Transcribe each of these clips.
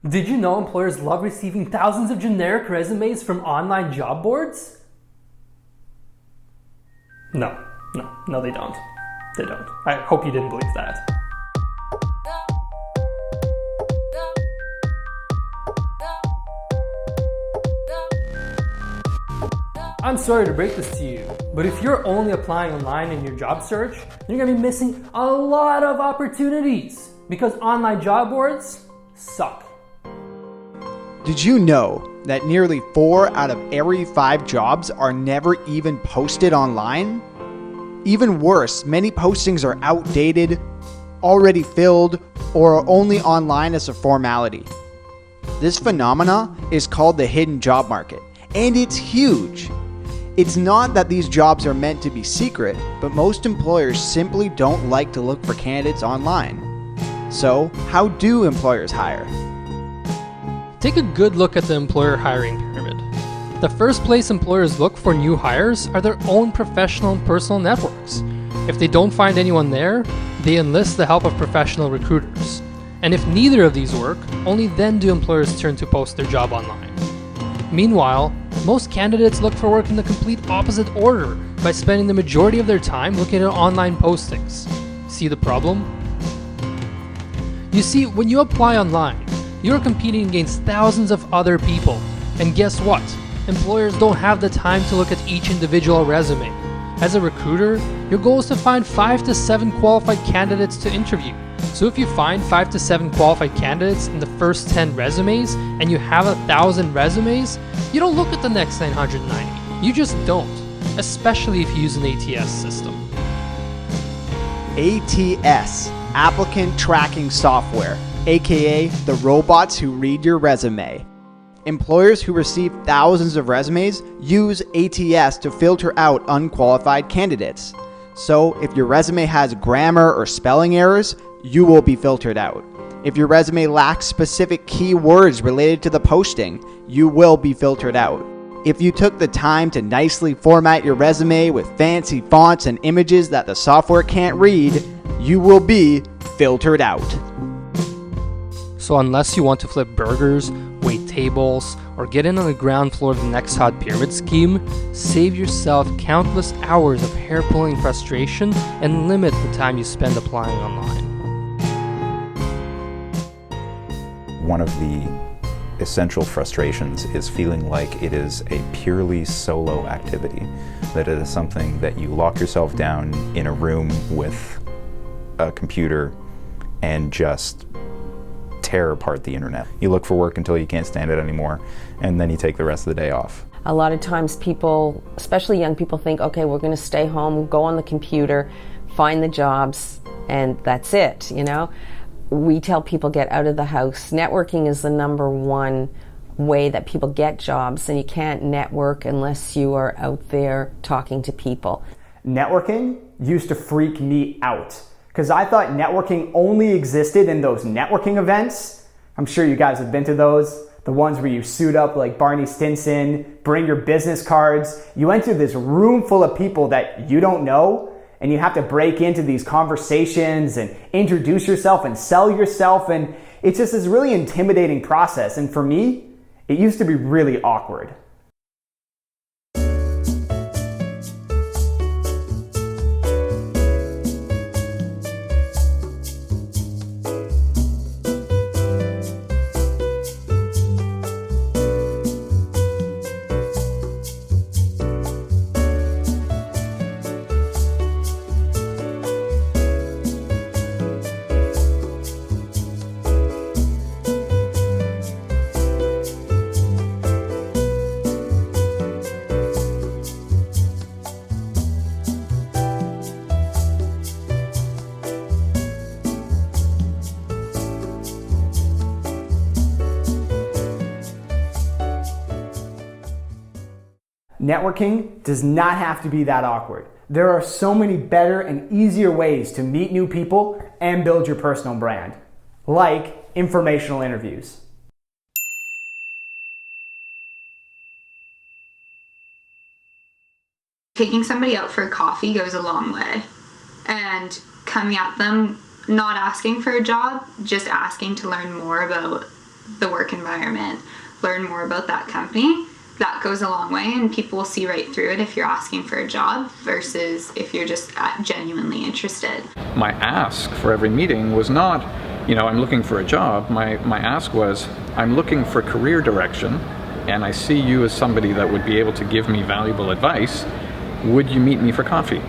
Did you know employers love receiving thousands of generic resumes from online job boards? No, they don't. They don't. I hope you didn't believe that. I'm sorry to break this to you, but if you're only applying online in your job search, you're going to be missing a lot of opportunities because online job boards suck. Did you know that nearly 4 out of every 5 jobs are never even posted online? Even worse, many postings are outdated, already filled, or are only online as a formality. This phenomena is called the hidden job market, and it's huge. It's not that these jobs are meant to be secret, but most employers simply don't like to look for candidates online. So, how do employers hire? Take a good look at the employer hiring pyramid. The first place employers look for new hires are their own professional and personal networks. If they don't find anyone there, they enlist the help of professional recruiters. And if neither of these work, only then do employers turn to post their job online. Meanwhile, most candidates look for work in the complete opposite order by spending the majority of their time looking at online postings. See the problem? You see, when you apply online, you're competing against thousands of other people. And guess what? Employers don't have the time to look at each individual resume. As a recruiter, your goal is to find 5 to 7 qualified candidates to interview. So if you find 5 to 7 qualified candidates in the first 10 resumes and you have 1,000 resumes, you don't look at the next 990. You just don't, especially if you use an ATS system. ATS, Applicant Tracking Software, aka the robots who read your resume. Employers who receive thousands of resumes use ATS to filter out unqualified candidates. So if your resume has grammar or spelling errors, you will be filtered out. If your resume lacks specific keywords related to the posting, you will be filtered out. If you took the time to nicely format your resume with fancy fonts and images that the software can't read, you will be filtered out. So unless you want to flip burgers, wait tables, or get in on the ground floor of the next hot pyramid scheme, save yourself countless hours of hair-pulling frustration and limit the time you spend applying online. One of the essential frustrations is feeling like it is a purely solo activity, that it is something that you lock yourself down in a room with a computer and just tear apart the internet. You look for work until you can't stand it anymore, and then you take the rest of the day off. A lot of times people, especially young people, think, okay, we're going to stay home, go on the computer, find the jobs, and that's it, you know? We tell people get out of the house. Networking is the number one way that people get jobs, and you can't network unless you are out there talking to people. Networking used to freak me out because I thought networking only existed in those networking events. I'm sure you guys have been to those. The ones where you suit up like Barney Stinson, bring your business cards. You enter this room full of people that you don't know, and you have to break into these conversations and introduce yourself and sell yourself. And it's just this really intimidating process. And for me, it used to be really awkward. Networking does not have to be that awkward. There are so many better and easier ways to meet new people and build your personal brand, like informational interviews. Taking somebody out for coffee goes a long way, and coming at them not asking for a job, just asking to learn more about the work environment, learn more about that company. That goes a long way, and people will see right through it if you're asking for a job versus if you're just genuinely interested. My ask for every meeting was not, I'm looking for a job. My ask was, I'm looking for career direction, and I see you as somebody that would be able to give me valuable advice. Would you meet me for coffee?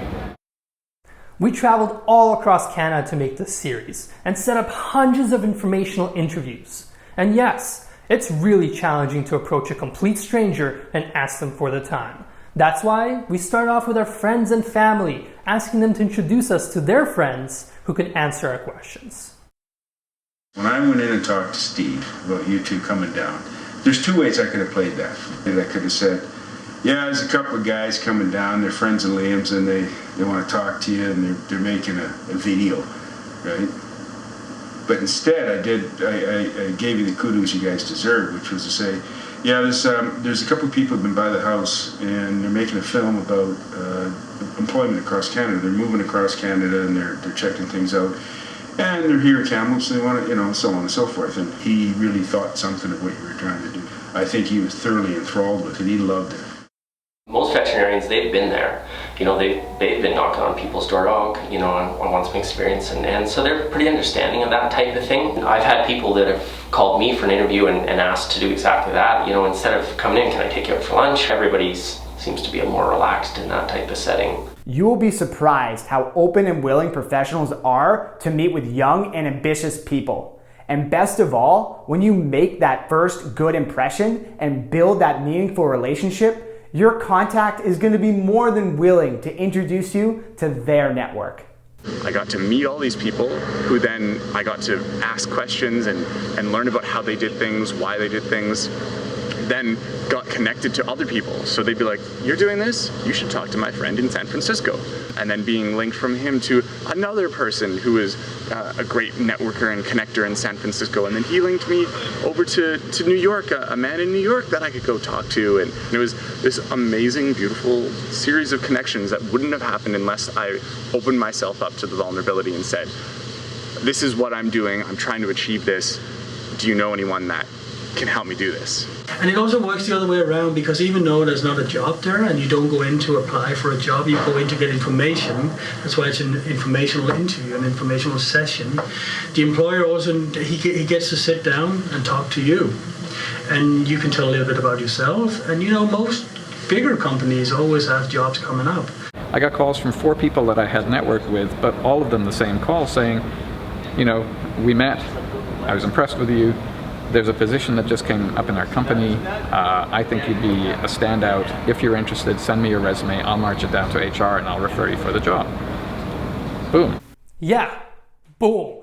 We traveled all across Canada to make this series and set up hundreds of informational interviews. And yes, it's really challenging to approach a complete stranger and ask them for the time. That's why we start off with our friends and family, asking them to introduce us to their friends who can answer our questions. When I went in and talked to Steve about you two coming down, there's two ways I could have played that. I could have said, yeah, there's a couple of guys coming down, they're friends of Liam's, and they want to talk to you, and they're making a video, right? But instead, I gave you the kudos you guys deserve, which was to say, yeah, there's a couple of people who've been by the house, and they're making a film about employment across Canada. They're moving across Canada, and they're checking things out. And they're here at Kamloops, and they want to, so on and so forth. And he really thought something of what you were trying to do. I think he was thoroughly enthralled with it. He loved it. Most veterinarians, they've been there. They've been knocking on people's door, I want some experience, and so they're pretty understanding of that type of thing. I've had people that have called me for an interview and asked to do exactly that. Instead of coming in, can I take you out for lunch? Everybody seems to be more relaxed in that type of setting. You will be surprised how open and willing professionals are to meet with young and ambitious people. And best of all, when you make that first good impression and build that meaningful relationship, your contact is going to be more than willing to introduce you to their network. I got to meet all these people who then I got to ask questions and learn about how they did things, why they did things. Then got connected to other people. So they'd be like, you're doing this? You should talk to my friend in San Francisco. And then being linked from him to another person who is a great networker and connector in San Francisco. And then he linked me over to New York, a man in New York that I could go talk to. And it was this amazing, beautiful series of connections that wouldn't have happened unless I opened myself up to the vulnerability and said, this is what I'm doing. I'm trying to achieve this. Do you know anyone that can help me do this? And it also works the other way around, because even though there's not a job there and you don't go in to apply for a job, you go in to get information. That's why it's an informational interview, an informational session. The employer also, he gets to sit down and talk to you. And you can tell a little bit about yourself. And most bigger companies always have jobs coming up. I got calls from 4 people that I had networked with, but all of them the same call saying, we met, I was impressed with you. There's a position that just came up in our company. I think you'd be a standout. If you're interested, send me your resume. I'll march it down to HR and I'll refer you for the job. Boom. Yeah, boom.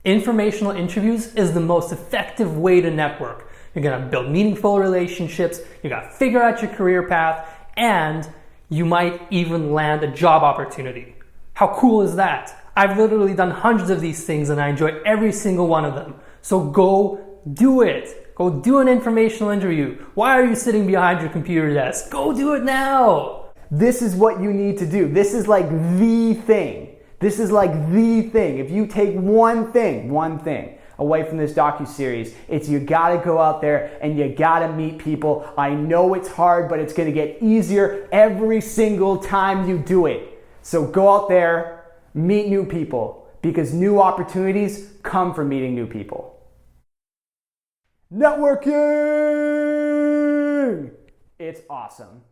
Informational interviews is the most effective way to network. You're gonna build meaningful relationships, you gotta figure out your career path, and you might even land a job opportunity. How cool is that? I've literally done hundreds of these things and I enjoy every single one of them. So go do it. Go do an informational interview. Why are you sitting behind your computer desk? Go do it now. This is what you need to do. This is like the thing. This is like the thing. If you take one thing away from this docuseries, it's you gotta go out there and you gotta meet people. I know it's hard, but it's gonna get easier every single time you do it. So go out there, meet new people, because new opportunities come from meeting new people. Networking! It's awesome.